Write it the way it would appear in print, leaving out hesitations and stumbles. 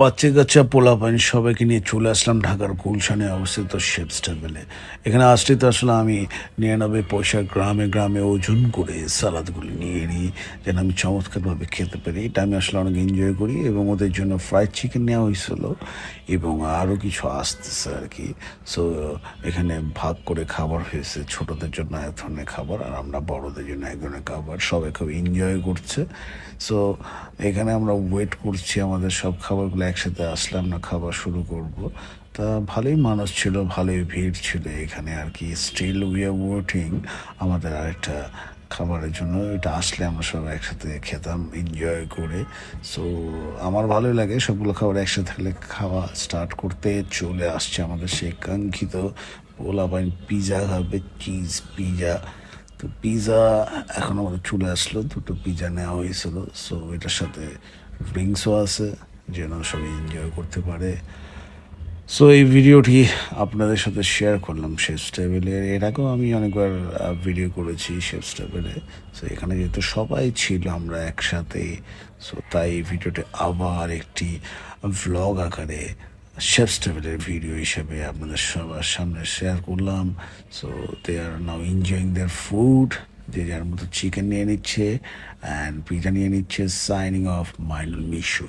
বাচ্চা কাচ্চা পোলাপান সবাইকে নিয়ে চলে আসলাম ঢাকার গুলশানে অবস্থিত শেপস টেবিলে। এখানে আসলে তো আসলে আমি ৯৯ পয়সা গ্রামে গ্রামে ওজন করে সালাদগুলো নিয়ে নিই, যেন আমি চমৎকারভাবে খেতে পারি। এটা আমি আসলে অনেক এনজয় করি এবং ওদের জন্য ফ্রাইড চিকেন নেওয়া হয়েছিল এবং আরও কিছু আসতেছে আর কি। সো এখানে ভাগ করে খাবার হয়েছে, ছোটদের জন্য এক ধরনের খাবার আর আমরা বড়দের জন্য এক ধরনের খাবার। সবাই খুব এনজয় করছে। সো এখানে আমরা ওয়েট করছি আমাদের সব খাবারগুলো একসাথে আসলে আমরা খাবার শুরু করব। তা ভালোই মানুষ ছিল, ভালোই ভিড় ছিল এখানে আর কি। স্টিল উই আর ওয়েটিং আমাদের আরেকটা খাবারের জন্য। এটা আসলে আমরা সব একসাথে খেতাম এনজয় করে। সো আমার ভালোই লাগে সবগুলো খাবার একসাথে থাকলে। খাওয়া স্টার্ট করতে চলে আসছে আমাদের সেই কাঙ্ক্ষিত পোলাপাইন পিৎজা খাবে, চিজ পিৎজা। তো পিৎজা এখন আমাদের চলে আসলো, দুটো পিৎজা নেওয়া হয়েছিল। সো এটার সাথে ড্রিঙ্কসও আছে যেন সবাই এনজয় করতে পারে। সো এই ভিডিওটি আপনাদের সাথে শেয়ার করলাম শেফস টেবিলের। এর আগেও আমি অনেকবার ভিডিও করেছি শেফস টেবিলে। সো এখানে যেহেতু সবাই ছিল আমরা একসাথে, সো তাই এই ভিডিওটি আবার একটি ভ্লগ আকারে শেফস টেবিলের ভিডিও হিসেবে আপনাদের সবার সামনে শেয়ার করলাম। So they are now enjoying their food. যে যার মতো চিকেন নিয়ে নিচ্ছে অ্যান্ড পিজা নিয়ে নিচ্ছে। Signing off Mainul Mishu.